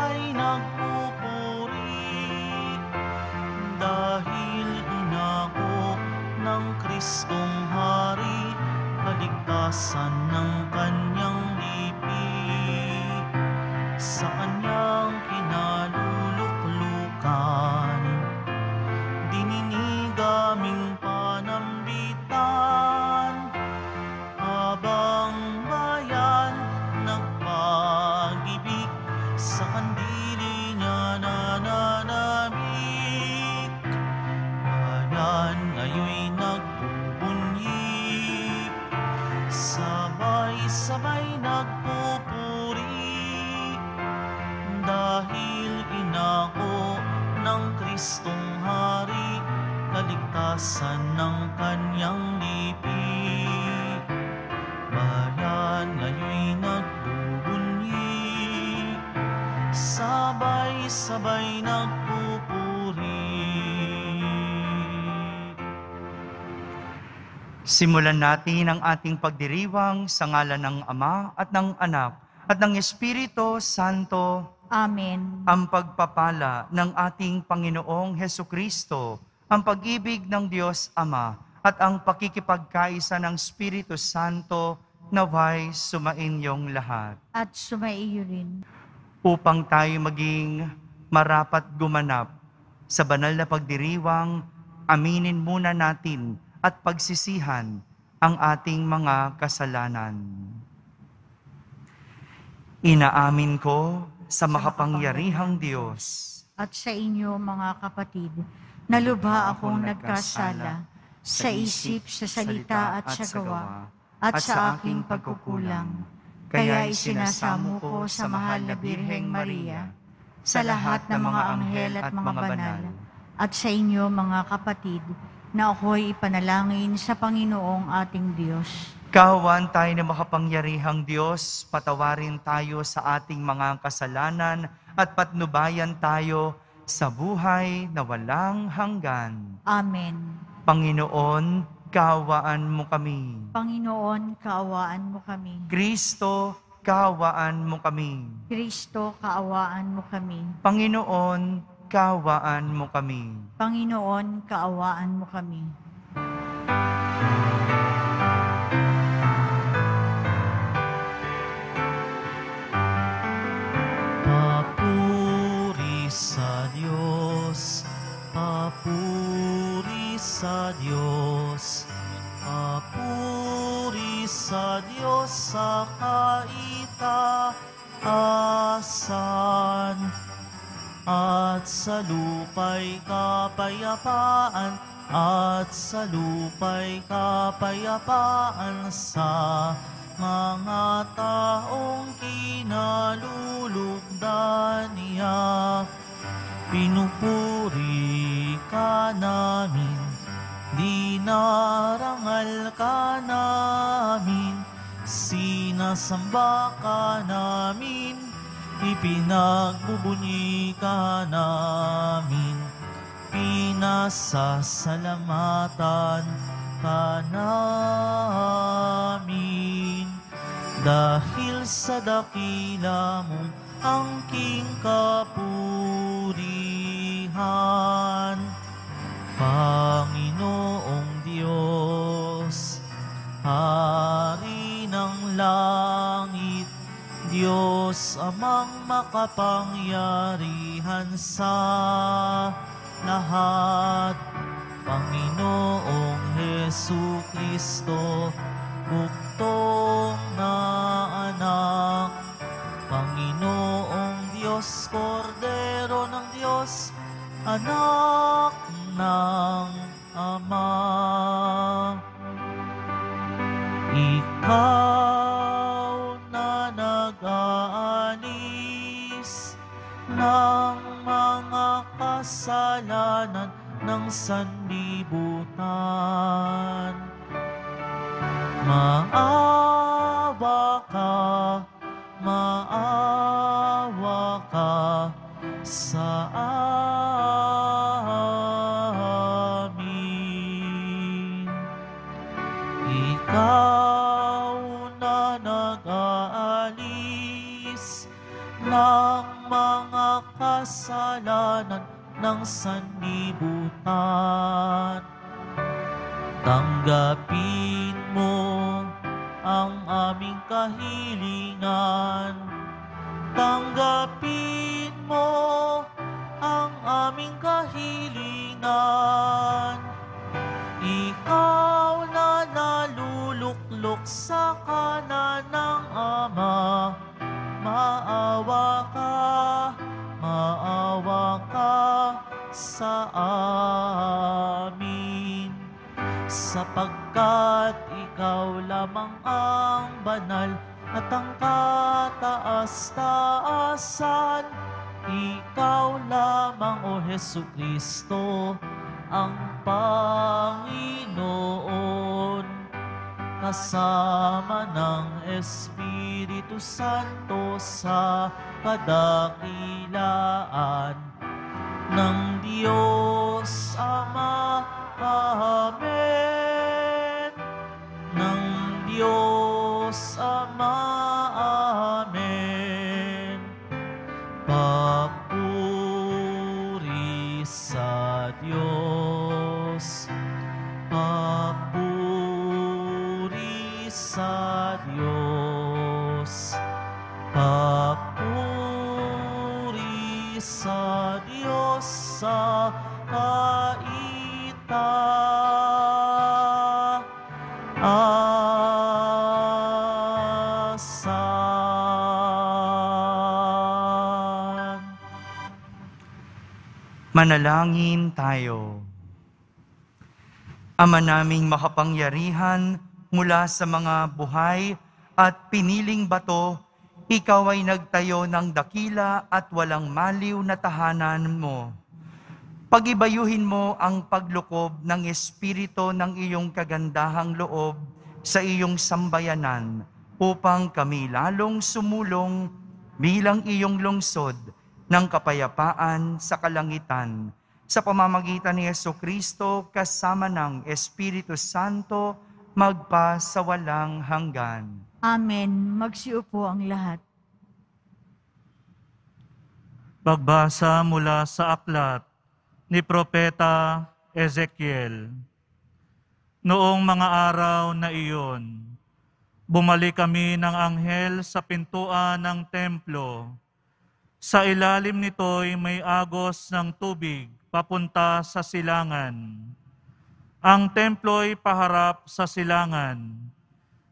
ay nagpupuri. Dahil inako ng Kristong Hari, kaligtasan ng kanyang lipi. Sa kanyang kinaluluklukan, dininig aming panambitan. Habang bayan nagpag-ibig, sa kandili niya nananamik. Bayan ngayon'y nagpupuni, sabay-sabay nagpupuri. Dahil inako ng Kristong Hari, kaligtasan ng kanyang lipi. Bayan ngayon'y nagbubunyi, sabay-sabay nagpupuri. Simulan natin ang ating pagdiriwang sa ngalan ng Ama at ng Anak at ng Espiritu Santo. Amen. Ang pagpapala ng ating Panginoong Hesukristo, ang pag-ibig ng Diyos Ama, at ang pakikipagkaisa ng Espiritu Santo naway sumainyong lahat. At sumaiyo rin. Upang tayo maging marapat gumanap sa banal na pagdiriwang, aminin muna natin at pagsisihan ang ating mga kasalanan. Inaamin ko sa makapangyarihang Diyos At sa inyo mga kapatid, na lubha akong nagkasala sa isip, sa salita at sa gawa, at sa aking pagkukulang. Kaya isinasamo ko sa mahal na Birheng Maria, sa lahat ng mga anghel at mga banal, at sa inyo mga kapatid, na ako'y ipanalangin sa Panginoong ating Diyos. Kaawaan tayo ng makapangyarihang Diyos, patawarin tayo sa ating mga kasalanan at patnubayan tayo sa buhay na walang hanggan. Amen. Panginoon, kaawaan mo kami. Panginoon, kaawaan mo kami. Kristo, kaawaan mo kami. Kristo, kaawaan mo kami. Panginoon, kaawaan mo kami. Panginoon, kaawaan mo kami. Papuri sa Diyos, papuri sa Diyos, papuri sa Diyos sa kaitaasan, at sa lupa'y kapayapaan, at sa lupa'y kapayapaan sa mga taong kinalulugdan niya. Pinupuri ka namin, dinarangal ka namin, sinasamba ka namin, ipinagbubunyi ka namin, pinasasalamatan ka namin. Dahil sa dakila mong angking kapurihan, Panginoong Diyos, Hari ng langit, Diyos amang makapangyarihan sa lahat, Panginoong Hesukristo, buktong na anak, Panginoong Diyos, Kordero ng Diyos, anak ng Ama. Ikaw na nag-aalis ng mga kasalanan ng sanlibutan, maawa ka sa amin. Ikaw na nag-aalis ng ang mga kasalanan ng sanlibutan. Tanggapin mo ang aming kahilingan. Tanggapin mo ang aming kahilingan. Ikaw na naluluklok sa kanan ng Ama, maawa ka sa amin. Sapagkat ikaw lamang ang banal at ang kataas-taasan. Ikaw lamang, O Hesukristo, ang Panginoon, kasama ng Espiritu Santo sa kadakilaan ng Diyos Ama. Amen. Ng Diyos Ama. Amen. Papuri sa Diyos. Papuri sa Diyos. Papuri sa Diyos sa kaitaasan. Manalangin tayo. Ama naming makapangyarihan, mula sa mga buhay at piniling bato, ikaw ay nagtayo ng dakila at walang maliw na tahanan mo. Pagibayuhin mo ang paglukob ng espiritu ng iyong kagandahang loob sa iyong sambayanan upang kami lalong sumulong bilang iyong lungsod ng kapayapaan sa kalangitan. Sa pamamagitan ni Jesucristo kasama ng Espiritu Santo, magpa sa walang hanggan. Amen. Magsiupo ang lahat. Pagbasa mula sa aklat ni Propeta Ezekiel. Noong mga araw na iyon, bumalik kami ng anghel sa pintuan ng templo. Sa ilalim nito'y may agos ng tubig papunta sa silangan. Ang templo'y paharap sa silangan.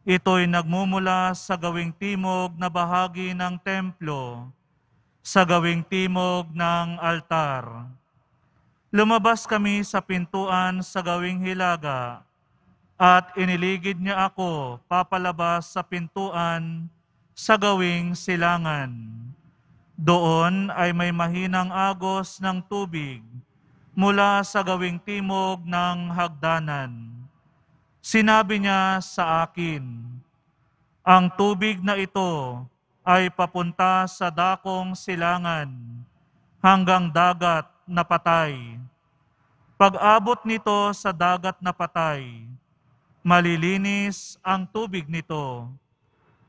Ito'y nagmumula sa gawing timog na bahagi ng templo, sa gawing timog ng altar. Lumabas kami sa pintuan sa gawing hilaga, at iniligid niya ako papalabas sa pintuan sa gawing silangan. Doon ay may mahinang agos ng tubig mula sa gawing timog ng hagdanan. Sinabi niya sa akin, ang tubig na ito ay papunta sa dakong silangan hanggang dagat na patay. Pag-abot nito sa dagat na patay, malilinis ang tubig nito.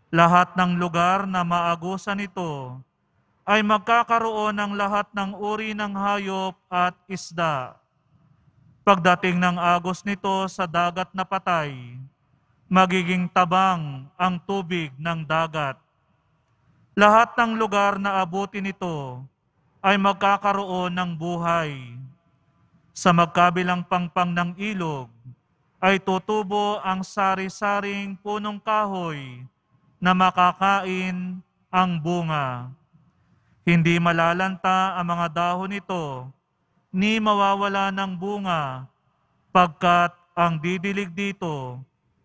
Lahat ng lugar na maagusan nito ay magkakaroon ng lahat ng uri ng hayop at isda. Pagdating ng agos nito sa dagat na patay, magiging tabang ang tubig ng dagat. Lahat ng lugar na abutin nito ay magkakaroon ng buhay. Sa magkabilang pangpang ng ilog ay tutubo ang sari-saring punong kahoy na makakain ang bunga. Hindi malalanta ang mga dahon nito, ni mawawala ng bunga, pagkat ang didilig dito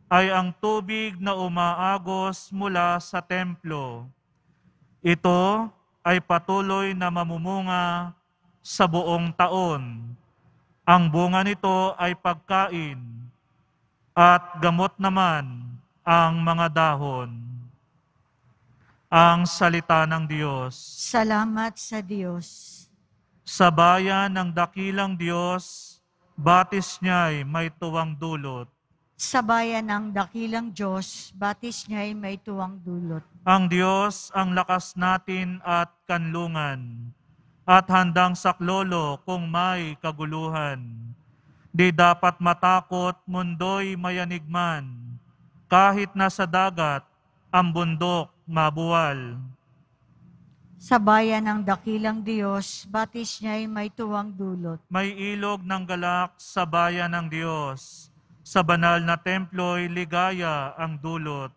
ay ang tubig na umaagos mula sa templo. Ito ay patuloy na mamumunga sa buong taon. Ang bunga nito ay pagkain, at gamot naman ang mga dahon. Ang salita ng Diyos. Salamat sa Diyos. Sa bayan ng dakilang Diyos, batis niya'y may tuwang dulot. Sa bayan ng dakilang Diyos, batis niya'y may tuwang dulot. Ang Diyos ang lakas natin at kanlungan, at handang saklolo kung may kaguluhan. Di dapat matakot, mundo'y mayanigman, kahit nasa dagat, ang bundok mabuwal. Sa bayan ng dakilang Diyos, batis niya'y may tuwang dulot. May ilog ng galak sa bayan ng Diyos, sa banal na templo'y ligaya ang dulot.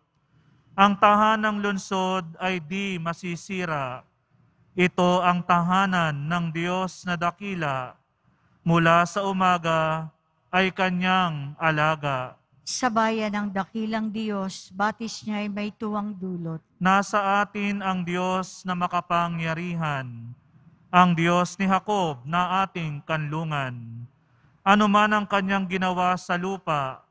Ang tahanang lungsod ay di masisira. Ito ang tahanan ng Diyos na dakila. Mula sa umaga ay kanyang alaga. Sa bayan ng dakilang Diyos, batis niya'y may tuwang dulot. Nasa atin ang Diyos na makapangyarihan, ang Diyos ni Jacob na ating kanlungan. Ano man ang kanyang ginawa sa lupa,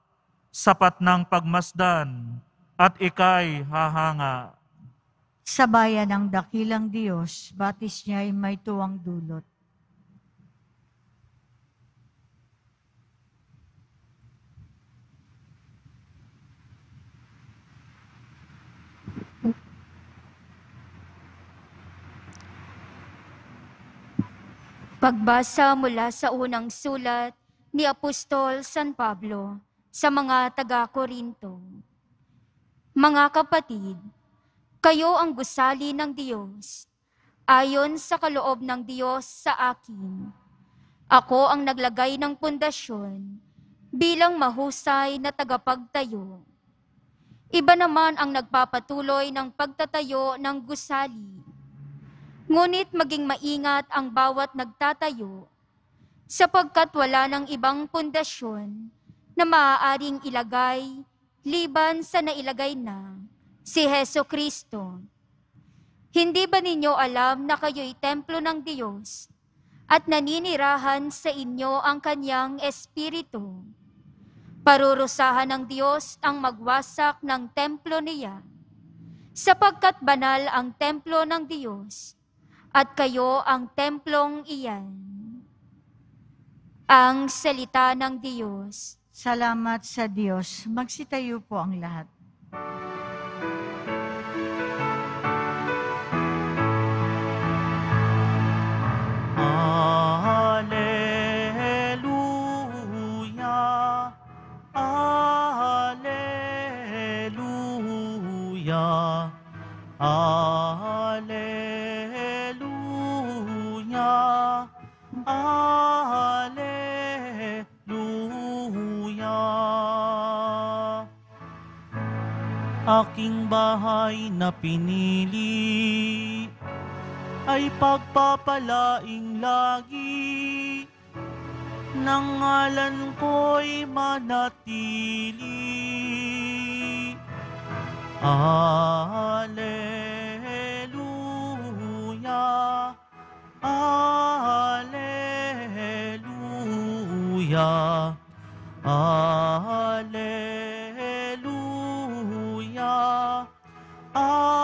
sapat ng pagmasdan, at ika'y hahanga. Sa bayan ng dakilang Diyos, batis niya'y may tuwang dulot. Pagbasa mula sa unang sulat ni Apostol San Pablo sa mga taga-Korinto. Mga kapatid, kayo ang gusali ng Diyos, ayon sa kaloob ng Diyos sa akin. Ako ang naglagay ng pundasyon bilang mahusay na tagapagtayo. Iba naman ang nagpapatuloy ng pagtatayo ng gusali. Ngunit maging maingat ang bawat nagtatayo, sapagkat wala ng ibang pundasyon na maaaring ilagay liban sa nailagay na, si Hesukristo. Hindi ba ninyo alam na kayo'y templo ng Diyos at naninirahan sa inyo ang kanyang Espiritu? Parurusahan ng Diyos ang magwasak ng templo niya, sapagkat banal ang templo ng Diyos, at kayo ang templong iyan. Ang salita ng Diyos. Salamat sa Diyos. Magsitayo po ang lahat. Alleluia, Alleluia, Alleluia, Alleluia. Aking bahay na pinili ay pagpapalaing lagi, nang ngalan ko'y manatili. Alleluia, Alleluia, Alleluia, Alleluia.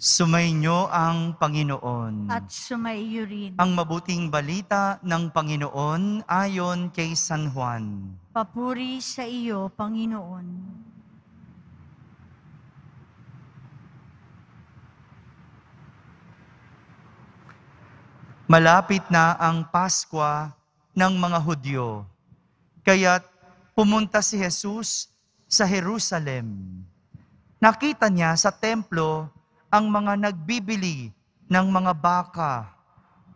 Sumainyo ang Panginoon. At sumaiyo rin. Ang mabuting balita ng Panginoon ayon kay San Juan. Papuri sa iyo, Panginoon. Malapit na ang Paskwa ng mga Hudyo, kaya't pumunta si Jesus sa Jerusalem. Nakita niya sa templo ang mga nagbibili ng mga baka,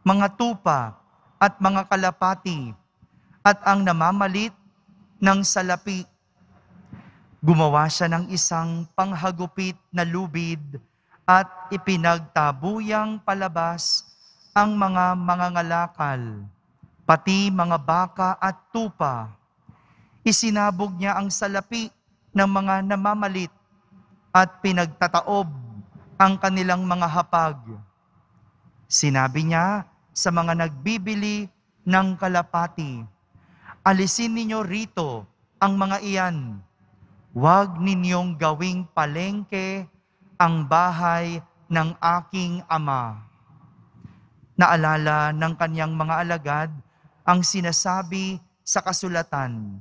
mga tupa at mga kalapati, at ang namamalit ng salapi. Gumawa siya ng isang panghagupit na lubid at ipinagtabuyang palabas ang mga mangangalakal, pati mga baka at tupa. Isinabog niya ang salapi ng mga namamalit at pinagtataob ang kanilang mga hapag. Sinabi niya sa mga nagbibili ng kalapati, alisin ninyo rito ang mga iyan. Huwag ninyong gawing palengke ang bahay ng aking ama. Naalala ng kanyang mga alagad ang sinasabi sa kasulatan,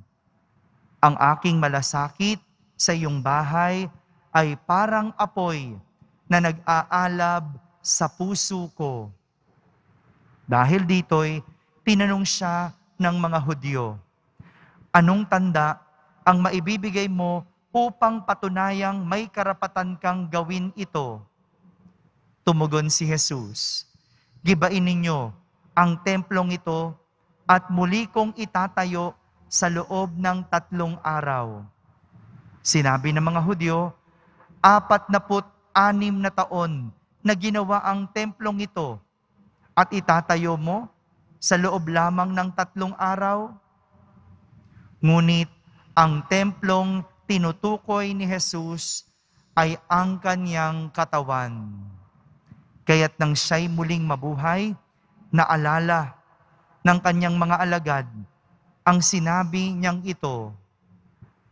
"Ang aking malasakit sa iyong bahay ay parang apoy na nag-aalab sa puso ko." Dahil dito'y tinanong siya ng mga Hudyo, "Anong tanda ang maibibigay mo upang patunayang may karapatan kang gawin ito?" Tumugon si Jesus, "Gibain ninyo ang templong ito at muli kong itatayo sa loob ng 3 araw. Sinabi ng mga Hudyo, 46 na taon na ginawa ang templong ito at itatayo mo sa loob lamang ng 3 araw? Ngunit ang templong tinutukoy ni Jesus ay ang kanyang katawan. Kaya't nang siya'y muling mabuhay, naalala ng kanyang mga alagad ang sinabi niyang ito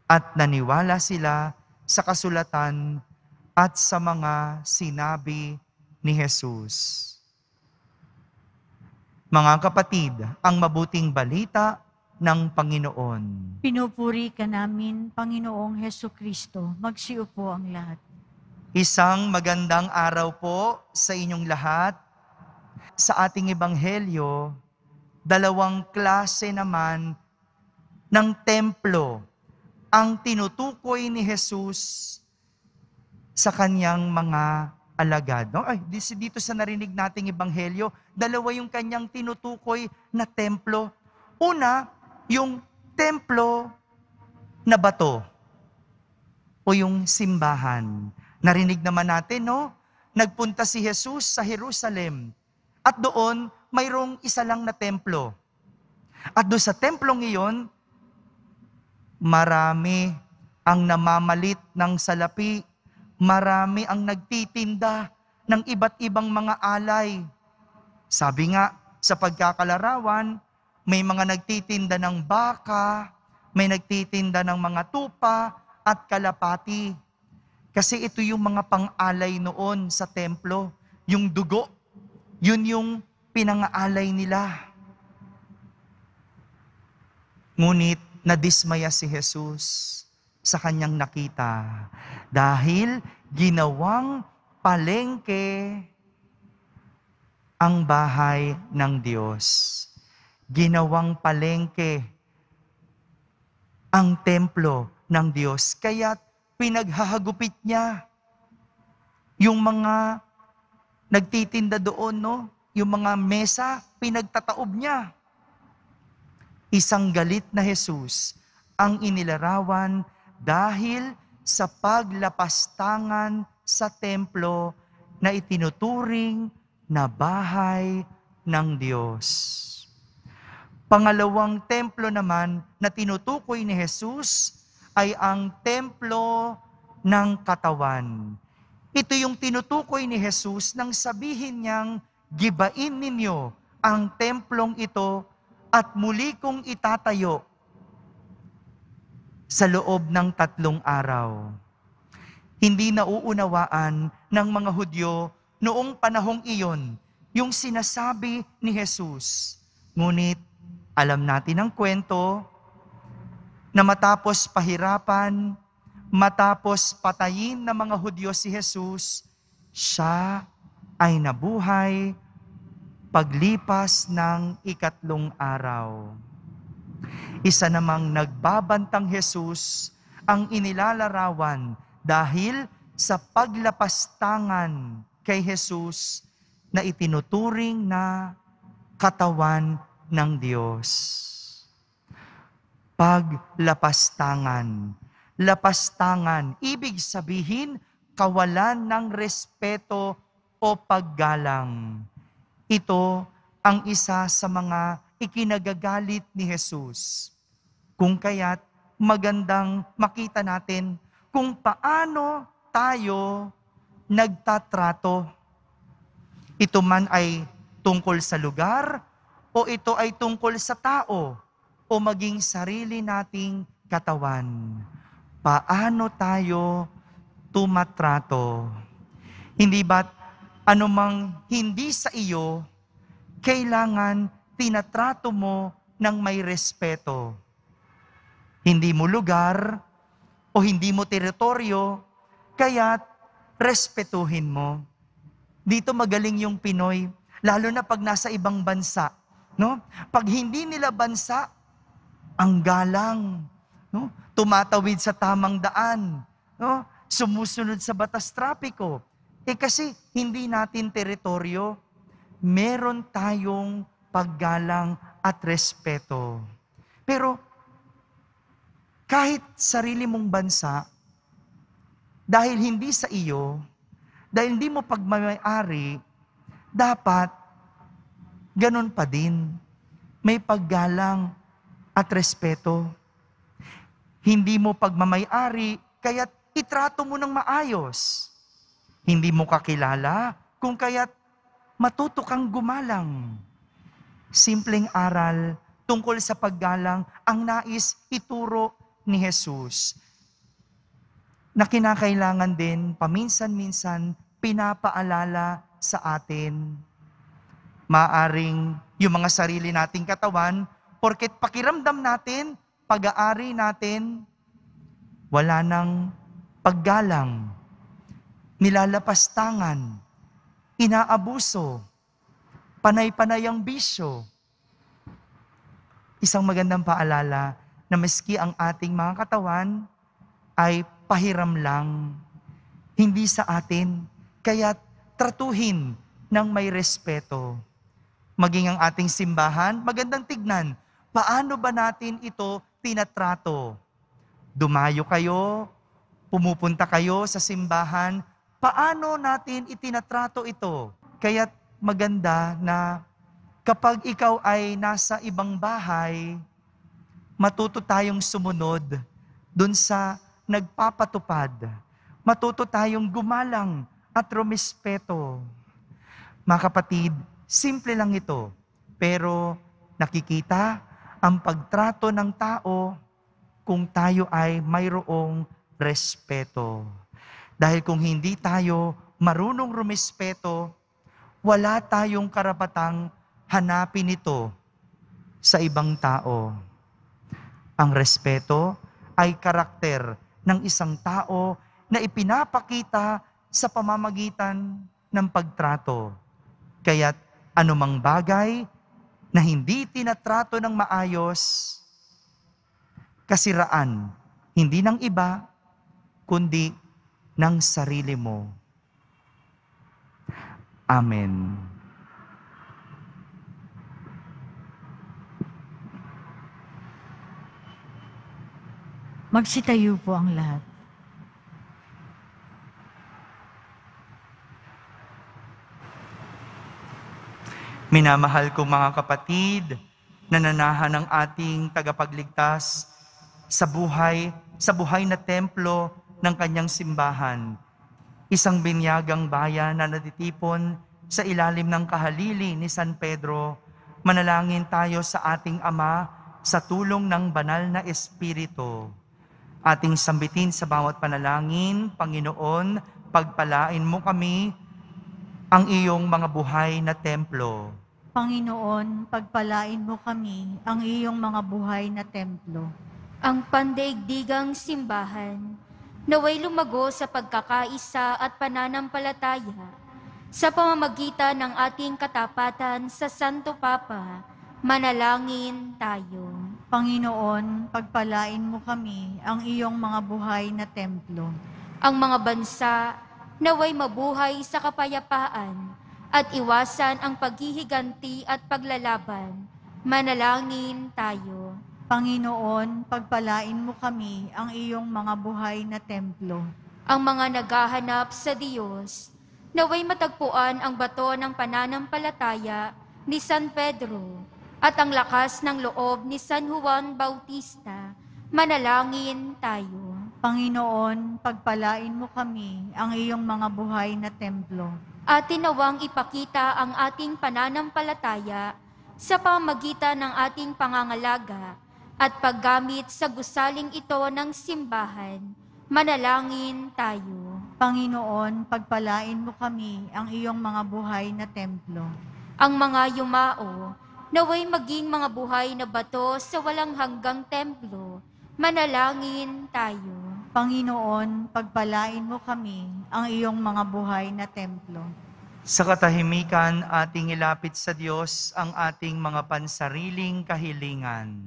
at naniwala sila sa kasulatan at sa mga sinabi ni Jesus. Mga kapatid, ang mabuting balita ng Panginoon. Pinupuri ka namin, Panginoong Hesukristo. Magsiupo ang lahat. Isang magandang araw po sa inyong lahat. Sa ating ebanghelyo, 2 klase naman ng templo ang tinutukoy ni Jesus sa kanyang mga alagad. No? Dito sa narinig nating ebanghelyo, 2 yung kanyang tinutukoy na templo. Una, yung templo na bato o yung simbahan. Narinig naman natin, no? Nagpunta si Jesus sa Jerusalem at doon mayroong isa lang na templo. At doon sa templong iyon, marami ang namamalit ng salapi, marami ang nagtitinda ng iba't ibang mga alay. Sabi nga, sa pagkakalarawan, may mga nagtitinda ng baka, may nagtitinda ng mga tupa at kalapati. Kasi ito yung mga pang-alay noon sa templo. Yung dugo, yun yung pinang-aalay nila. Ngunit nadismaya si Jesus sa kanyang nakita dahil ginawang palengke ang bahay ng Diyos. Ginawang palengke ang templo ng Diyos. Kaya't pinaghahagupit niya yung mga nagtitinda doon, no? Yung mga mesa, pinagtataob niya. Isang galit na Jesus ang inilarawan dahil sa paglapastangan sa templo na itinuturing na bahay ng Diyos. Pangalawang templo naman na tinutukoy ni Jesus ay ang templo ng katawan. Ito yung tinutukoy ni Jesus nang sabihin niyang, "Gibain ninyo ang templong ito at muli kong itatayo sa loob ng 3 araw." Hindi nauunawaan ng mga Hudyo noong panahong iyon yung sinasabi ni Jesus. Ngunit alam natin ang kwento na matapos pahirapan, matapos patayin ng mga Hudyo si Jesus, siya ay nabuhay paglipas ng 3 araw. Isa namang nagbabantang Jesus ang inilalarawan dahil sa paglapastangan kay Jesus na itinuturing na katawan ng Diyos. Paglapastangan. Lapastangan, ibig sabihin, kawalan ng respeto o paggalang. Ito ang isa sa mga ikinagagalit ni Jesus. Kung kaya't magandang makita natin kung paano tayo nagtatrato. Ito man ay tungkol sa lugar o ito ay tungkol sa tao o maging sarili nating katawan. Paano tayo tumatrato? Hindi ba't anumang hindi sa iyo, kailangan tinatrato mo ng may respeto. Hindi mo lugar o hindi mo teritoryo, kaya respetuhin mo. Dito magaling yung Pinoy, lalo na pag nasa ibang bansa. No? Pag hindi nila bansa, ang galang. No? Tumatawid sa tamang daan. No? Sumusunod sa batas trapiko. Kasi hindi natin teritoryo, meron tayong paggalang at respeto. Pero kahit sarili mong bansa, dahil hindi sa iyo, dahil hindi mo pagmamayari, dapat ganun pa din. May paggalang at respeto. Hindi mo pagmamayari, kaya't itrato mo ng maayos. Hindi mo kakilala, kung kaya't matuto kang gumalang. Simpleng aral tungkol sa paggalang ang nais ituro ni Jesus, na kinakailangan din paminsan-minsan pinapaalala sa atin. Maaring yung mga sarili nating katawan, porket pakiramdam natin, pag-aari natin, wala nang paggalang, nilalapastangan, inaabuso, panay-panay ang bisyo. Isang magandang paalala na maski ang ating mga katawan ay pahiram lang, hindi sa atin, kaya tratuhin ng may respeto. Maging ang ating simbahan, magandang tignan, paano ba natin ito tinatrato? Dumayo kayo, pumupunta kayo sa simbahan, paano natin itinatrato ito? Kaya maganda na kapag ikaw ay nasa ibang bahay, matuto tayong sumunod dun sa nagpapatupad. Matuto tayong gumalang at rumispeto. Mga kapatid, simple lang ito, pero nakikita ang pagtrato ng tao kung tayo ay mayroong respeto. Dahil kung hindi tayo marunong rumispeto, wala tayong karapatang hanapin ito sa ibang tao. Ang respeto ay karakter ng isang tao na ipinapakita sa pamamagitan ng pagtrato. Kaya't anumang bagay na hindi tinatrato ng maayos, kasiraan, hindi ng iba, kundi ng sarili mo. Amen. Magsitayo po ang lahat. Minamahal kong mga kapatid, nananahan ng ating tagapagligtas sa buhay na templo ng kanyang simbahan. Isang binyagang bayan na natitipon sa ilalim ng kahalili ni San Pedro. Manalangin tayo sa ating Ama sa tulong ng banal na Espiritu. Ating sambitin sa bawat panalangin, Panginoon, pagpalain mo kami ang iyong mga buhay na templo. Panginoon, pagpalain mo kami ang iyong mga buhay na templo. Ang pandaigdigang simbahan, naway lumago sa pagkakaisa at pananampalataya sa pamamagitan ng ating katapatan sa Santo Papa. Manalangin tayo. Panginoon, pagpalain mo kami ang iyong mga buhay na templo. Ang mga bansa naway mabuhay sa kapayapaan at iwasan ang paghihiganti at paglalaban. Manalangin tayo. Panginoon, pagpalain mo kami ang iyong mga buhay na templo. Ang mga naghahanap sa Diyos, naway matagpuan ang bato ng pananampalataya ni San Pedro at ang lakas ng loob ni San Juan Bautista. Manalangin tayo. Panginoon, pagpalain mo kami ang iyong mga buhay na templo. At tinawang ipakita ang ating pananampalataya sa pamagitan ng ating pangangalaga at paggamit sa gusaling ito ng simbahan. Manalangin tayo. Panginoon, pagpalain mo kami ang iyong mga buhay na templo. Ang mga yumao, naway maging mga buhay na bato sa walang hanggang templo. Manalangin tayo. Panginoon, pagpalain mo kami ang iyong mga buhay na templo. Sa katahimikan, ating ilapit sa Diyos ang ating mga pansariling kahilingan.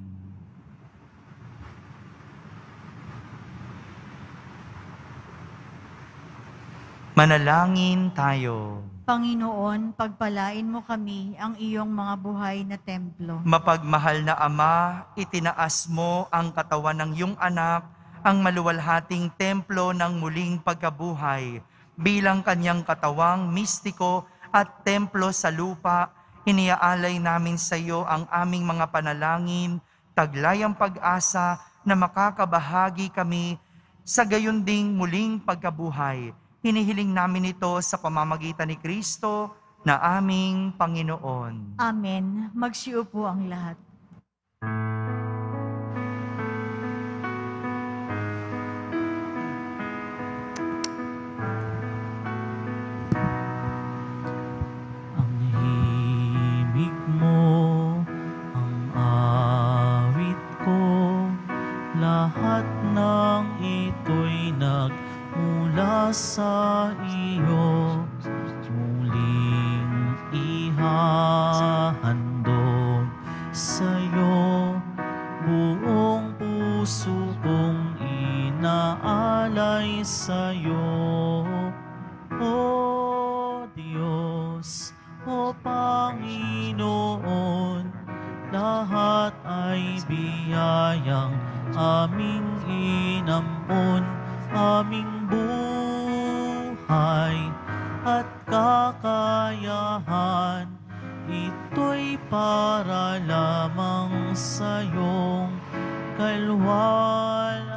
Manalangin tayo. Panginoon, pagpalain mo kami ang iyong mga buhay na templo. Mapagmahal na Ama, itinaas mo ang katawan ng iyong anak, ang maluwalhating templo ng muling pagkabuhay. Bilang kanyang katawang mistiko at templo sa lupa, iniaalay namin sa iyo ang aming mga panalangin, taglayang pag-asa na makakabahagi kami sa gayon ding muling pagkabuhay. Hinihiling namin ito sa pamamagitan ni Kristo na aming Panginoon. Amen. Magsiupo ang lahat. Ang himig mo, ang awit ko, lahat ng ito'y nagmula sa iyo. Muling ihahandog sa'yo, buong puso kong inaalay sa'yo. O Diyos, o Panginoon, lahat ay biyayang aming inampon, aming buhay at kakayahan. Ito'y para lamang sa iyong kalwalhatian.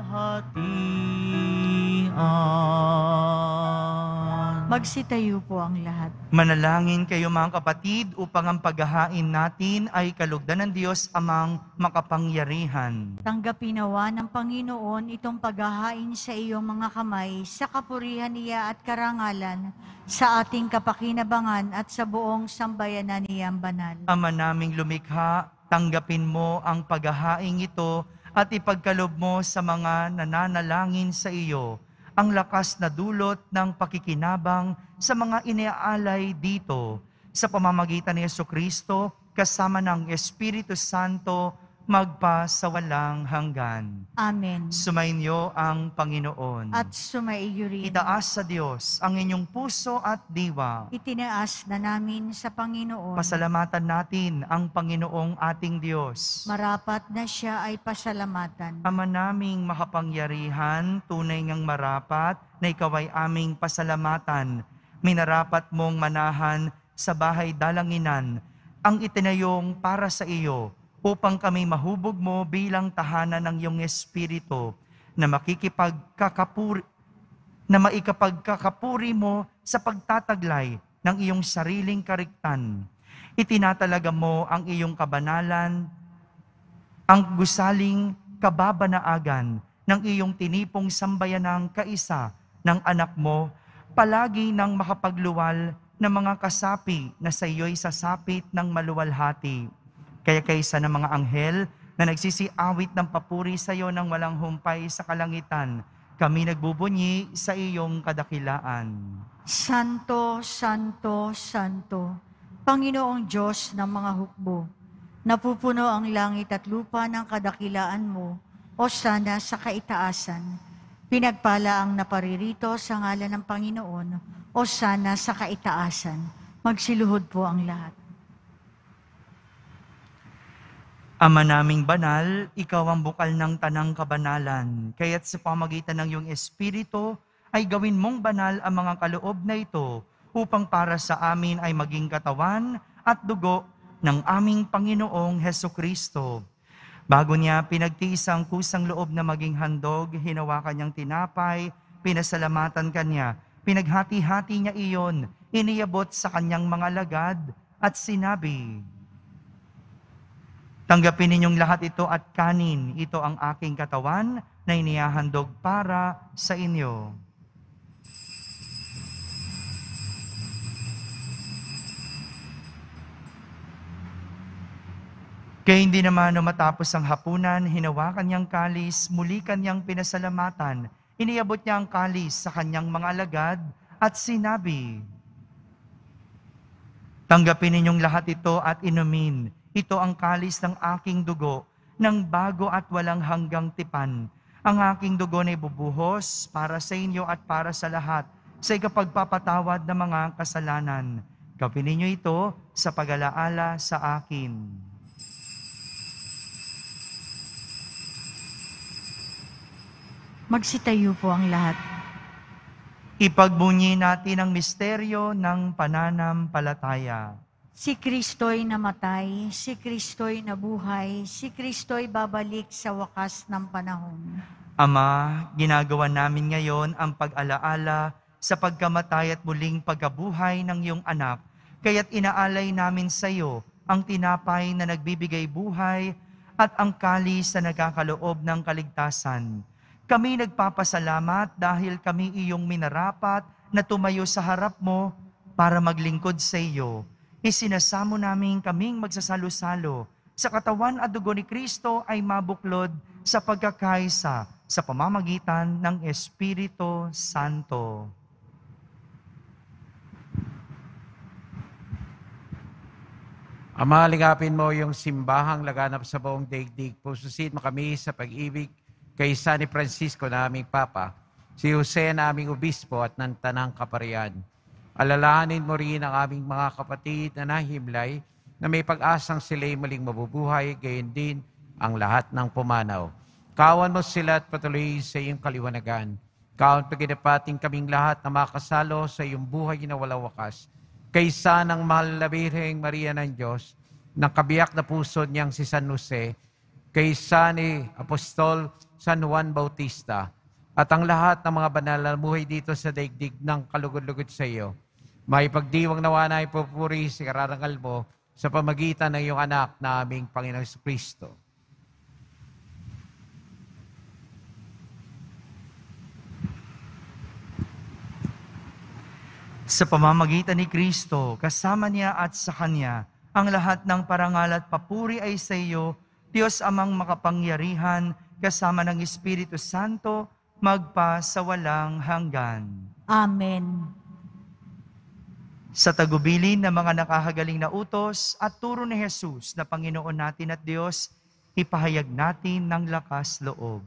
Magsitayo po ang lahat. Manalangin kayo mga kapatid upang ang paghahain natin ay kalugdan ng Diyos amang makapangyarihan. Tanggapin nawa ng Panginoon itong paghahain sa iyong mga kamay sa kapurihan niya at karangalan, sa ating kapakinabangan at sa buong sambayanan niyang banal. Ama naming lumikha, tanggapin mo ang paghahaing ito at ipagkalob mo sa mga nananalangin sa iyo ang lakas na dulot ng pakikinabang sa mga iniaalay dito sa pamamagitan ni Jesucristo kasama ng Espiritu Santo magpa sa walang hanggan. Amen. Sumainyo ang Panginoon. At sumaiyo rin. Itaas sa Diyos ang inyong puso at diwa. Itinaas na namin sa Panginoon. Pasalamatan natin ang Panginoong ating Diyos. Marapat na siya ay pasalamatan. Ama naming makapangyarihan, tunay ngang marapat na ikaw ay aming pasalamatan. Minarapat mong manahan sa bahay dalanginan ang itinayong para sa iyo upang kami mahubog mo bilang tahanan ng iyong Espiritu na maikapagkakapuri mo sa pagtataglay ng iyong sariling kariktan. Itinatalaga mo ang iyong kabanalan, ang gusaling kababanaagan ng iyong tinipong sambayanang kaisa ng anak mo, palagi nang makapagluwal ng mga kasapi na sa iyo'y sasapit ng maluwalhati. Kaya kaysa ng mga anghel na nagsisiawit ng papuri sa iyo ng walang humpay sa kalangitan, kami nagbubunyi sa iyong kadakilaan. Santo, Santo, Santo, Panginoong Diyos ng mga hukbo, napupuno ang langit at lupa ng kadakilaan mo, o sana sa kaitaasan. Pinagpala ang naparirito sa ngalan ng Panginoon, o sana sa kaitaasan. Magsiluhod po ang lahat. Ama naming banal, ikaw ang bukal ng tanang kabanalan, kaya't sa pamagitan ng iyong Espiritu ay gawin mong banal ang mga kaloob na ito upang para sa amin ay maging katawan at dugo ng aming Panginoong Hesukristo. Bago niya pinagtiis ang kusang loob na maging handog, hinawakan niyang tinapay, pinasalamatan kanya, pinaghati-hati niya iyon, iniyabot sa kanyang mga lagad at sinabi, "Tanggapin ninyong lahat ito at kanin, ito ang aking katawan na inihahandog para sa inyo." Kaya hindi naman nung matapos ang hapunan, hinawakan niyang kalis, muli kanyang pinasalamatan, iniabot niya ang kalis sa kanyang mga alagad at sinabi, "Tanggapin ninyong lahat ito at inumin. Ito ang kalis ng aking dugo, ng bago at walang hanggang tipan. Ang aking dugo na ibubuhos para sa inyo at para sa lahat, sa ikapagpapatawad ng mga kasalanan. Gawin ninyo ito sa pag-alaala sa akin." Magsitayo po ang lahat. Ipagbunyi natin ang misteryo ng pananampalataya. Si Kristo'y namatay, si Kristo'y nabuhay, si Kristo'y babalik sa wakas ng panahon. Ama, ginagawa namin ngayon ang pag-alaala sa pagkamatay at muling pagkabuhay ng iyong anak, kaya't inaalay namin sa iyo ang tinapay na nagbibigay buhay at ang kalis na nagkakaloob ng kaligtasan. Kami nagpapasalamat dahil kami iyong minarapat na tumayo sa harap mo para maglingkod sa iyo. Isinasamo namin kaming magsasalo-salo sa katawan at dugo ni Kristo ay mabuklod sa pagkakaisa sa pamamagitan ng Espiritu Santo. Ama, ligapin mo yung simbahang laganap sa buong daigdig. Pususin mo kami sa pag-ibig kay San Francisco na aming Papa, si Jose na aming Obispo at ng Tanang Kaparian. Alalahanin mo rin ang aming mga kapatid na nahimlay na may pag-asang sila'y muling mabubuhay, gayon din ang lahat ng pumanaw. Kawan mo sila at patuloy sa iyong kaliwanagan. Kawan paginapating kaming lahat na makasalo sa iyong buhay na walang wakas. Kaysa ng mahal na Birheng Maria ng Diyos, ng kabiyak na puso niyang si San Jose, kaysa ni Apostol San Juan Bautista, at ang lahat ng mga banal na buhay dito sa daigdig ng kalugod-lugod sa iyo. May pagdiwang nawa na ipupuri si kararangal mo sa pamagitan ng iyong anak na aming Panginoong Kristo. Sa pamamagitan ni Kristo, kasama niya at sa Kanya, ang lahat ng parangal at papuri ay sa iyo, Diyos Amang makapangyarihan, kasama ng Espiritu Santo, magpa sa walang hanggan. Amen. Sa tagubilin ng mga nakahagaling na utos at turo ni Jesus na Panginoon natin at Diyos, ipahayag natin ng lakas loob.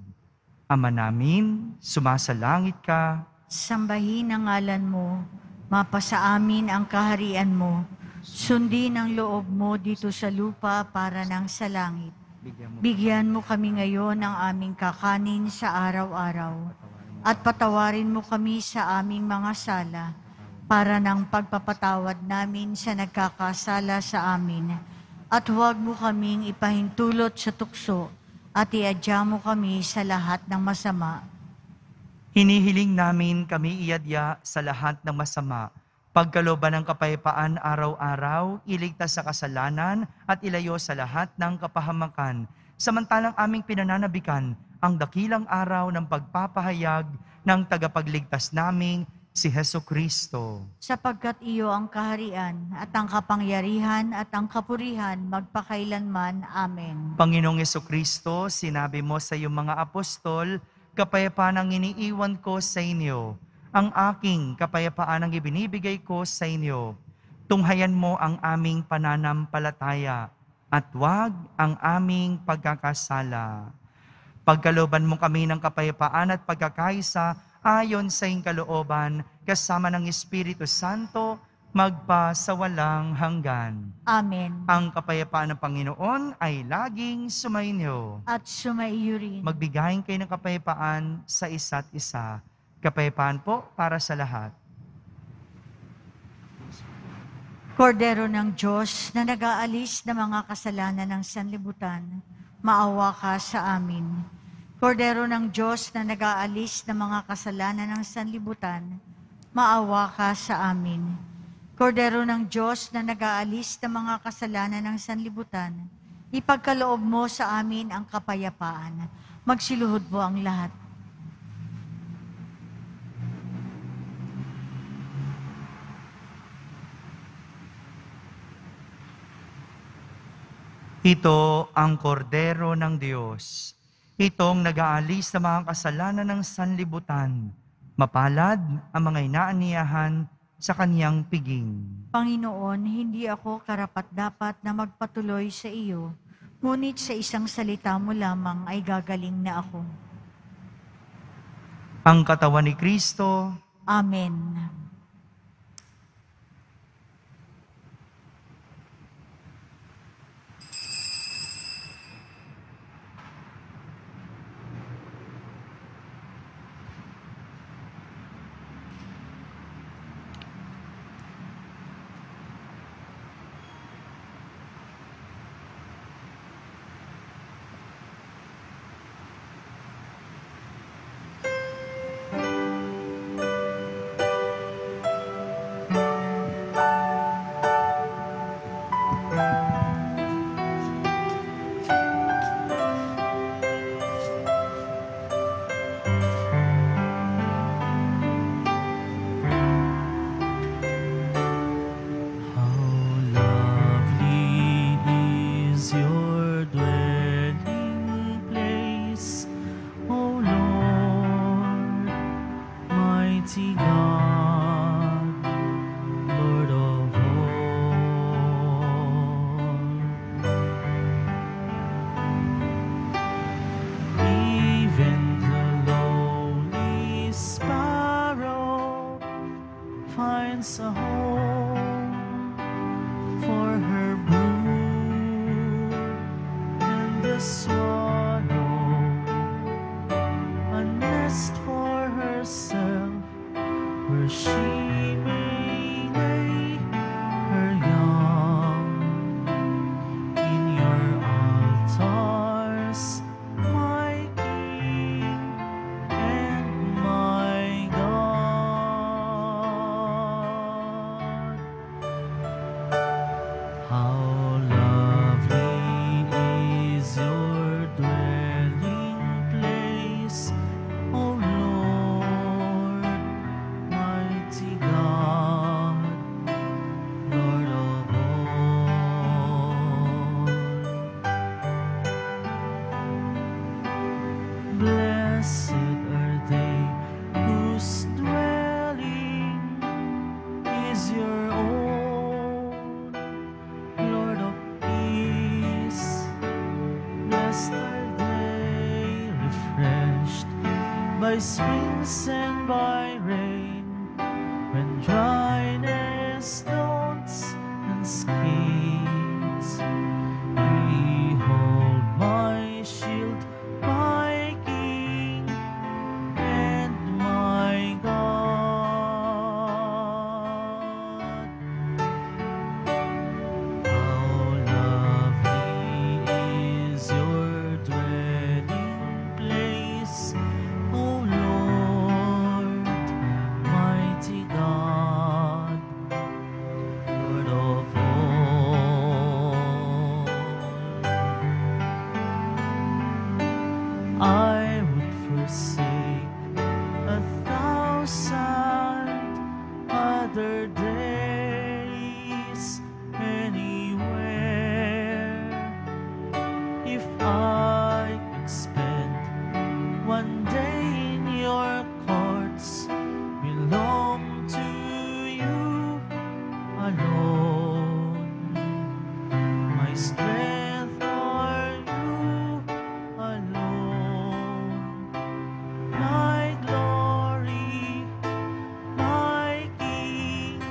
Ama namin, sumasalangit ka. Sambahin ang ngalan mo, mapasa amin ang kaharian mo, sundin ang loob mo dito sa lupa para nang sa langit. Bigyan mo kami ngayon ng aming kakanin sa araw-araw at patawarin mo kami sa aming mga sala para ng pagpapatawad namin sa nagkakasala sa amin. At huwag mo kaming ipahintulot sa tukso at iadya mo kami sa lahat ng masama. Hinihiling namin kami iadya sa lahat ng masama, pagkalooban ng kapayapaan araw-araw, iligtas sa kasalanan at ilayo sa lahat ng kapahamakan. Samantalang aming pinananabikan ang dakilang araw ng pagpapahayag ng tagapagligtas naming si Hesukristo. Sapagkat iyo ang kaharian at ang kapangyarihan at ang kapurihan magpakailanman. Amen. Panginoong Hesukristo, sinabi mo sa iyong mga apostol, kapayapaan ang iniiwan ko sa inyo. Ang aking kapayapaan ang ibinibigay ko sa inyo. Tunghayan mo ang aming pananampalataya at huwag ang aming pagkakasala. Pagkalooban mo kami ng kapayapaan at pagkakaisa ayon sa iyong kalooban, kasama ng Espiritu Santo, magpa sa walang hanggan. Amen. Ang kapayapaan ng Panginoon ay laging sumainyo. At sumaiyo rin. Magbigayin kayo ng kapayapaan sa isa't isa. Kapayapaan po para sa lahat. Kordero ng Diyos na nag-aalis ng mga kasalanan ng sanlibutan, maawa ka sa amin. Kordero ng Diyos na nag-aalis ng mga kasalanan ng sanlibutan, maawa ka sa amin. Kordero ng Diyos na nag-aalis ng mga kasalanan ng sanlibutan, ipagkaloob mo sa amin ang kapayapaan. Magsiluhod po ang lahat. Ito ang kordero ng Diyos. Itong nag-aalis sa mga kasalanan ng sanlibutan. Mapalad ang mga inaaniyahan sa kaniyang piging. Panginoon, hindi ako karapat-dapat na magpatuloy sa iyo, ngunit sa isang salita mo lamang ay gagaling na ako. Ang katawan ni Kristo. Amen. finds a home for her brood, and the swallow a nest for herself where she may lay her young. In your altars, my King and my God. How lovely is your dwelling place, O Lord, mighty God, Lord of all. Blessed are they whose dwelling is your own, Lord of peace. Blessed are they refreshed by springs and by rain, when dryness daunts and skates. Behold my shield, my King and my God. How lovely is your dwelling place, O Lord, mighty God, Lord of all. I would forsake 1,000 other days anywhere if I could spend one day in your courts. Belong to you alone. My strength are you alone. My glory, my King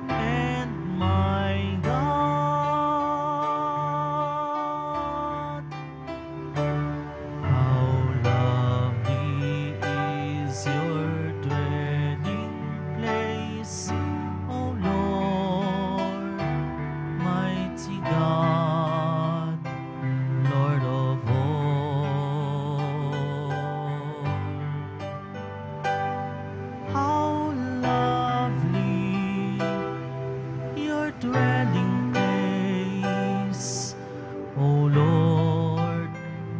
and my God. How lovely is your dwelling place, O Lord, mighty God, Lord of all. How lovely your dwelling place, O Lord,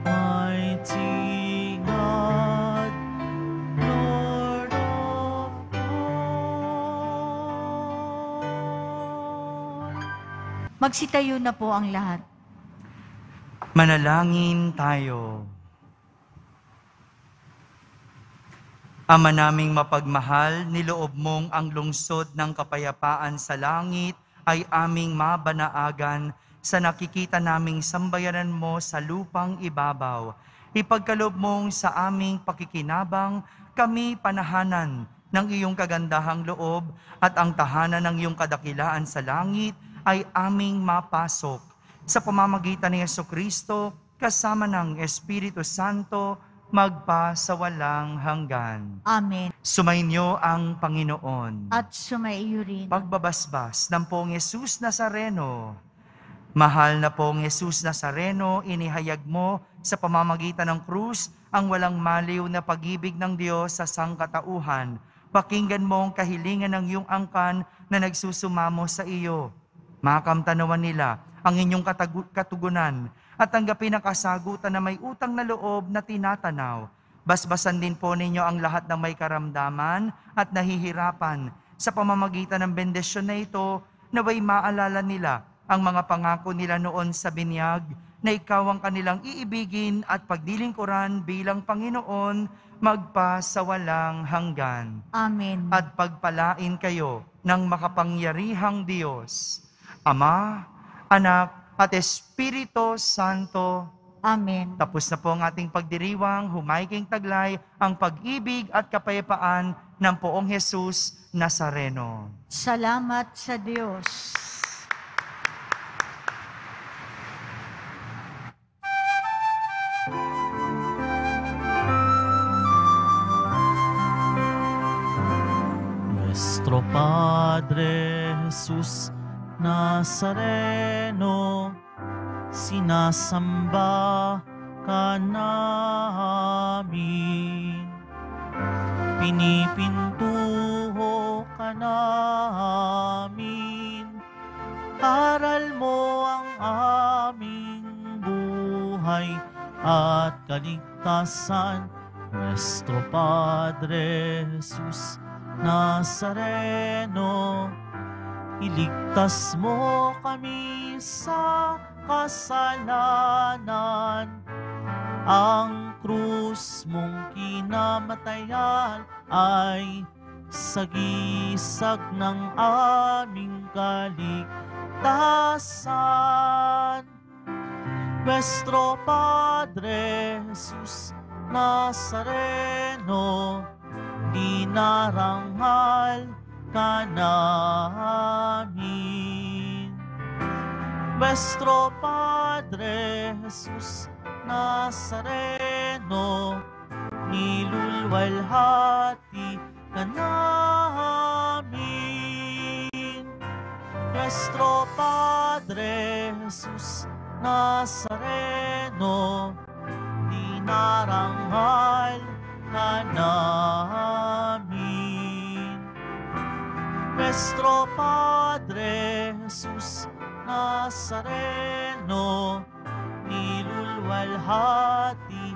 mighty God, Lord of all. Magsitayo na po ang lahat. Manalangin tayo. Ama naming mapagmahal, niloob mong ang lungsod ng kapayapaan sa langit ay aming mabanaagan sa nakikita naming sambayanan mo sa lupang ibabaw. Ipagkaloob mong sa aming pakikinabang kami panahanan ng iyong kagandahang loob at ang tahanan ng iyong kadakilaan sa langit ay aming mapasok. Sa pamamagitan ni Jesucristo, kasama ng Espiritu Santo, magpa sa walang hanggan. Amen. Sumainyo ang Panginoon. At sumaiyo rin. Pagbabasbas ng Poong Yesus Nazareno. Mahal na Poong Yesus Nazareno, inihayag mo sa pamamagitan ng krus ang walang maliw na pag-ibig ng Diyos sa sangkatauhan. Pakinggan mo ang kahilingan ng iyong angkan na nagsusumamo sa iyo. Makamtanawan nila ang inyong katugunan at tanggapin ang kasagutan na may utang na loob na tinatanaw. Basbasan din po ninyo ang lahat ng may karamdaman at nahihirapan sa pamamagitan ng bendisyon na ito, naway maalala nila ang mga pangako nila noon sa binyag na ikaw ang kanilang iibigin at pagdilingkuran bilang Panginoon magpa sa walang hanggan. Amen. At pagpalain kayo ng makapangyarihang Diyos, Ama, Anak, at Espiritu Santo. Amen. Tapos na po ang ating pagdiriwang, humayging taglay ang pag-ibig at kapayapaan ng Poong Jesus Nazareno. Salamat sa Diyos. Nuestro Padre Jesus Nazareno, sinasamba ka namin. Pinipintuho ka namin. Aral mo ang aming buhay at kaligtasan. Nuestro Padre Jesus Nazareno, iligtas mo kami sa kasalanan. Ang krus mong kinamatayan ay sagisag ng aming kaligtasan. Nuestro Padre Jesus Nazareno, dinarangal ka namin. Nuestro Padre Jesus Nazareno, nilulwalhati ka namin. Nuestro Padre Jesus Nazareno, dinarangal ka namin. Nuestro Padre Jesus Nazareno, nilulwalhati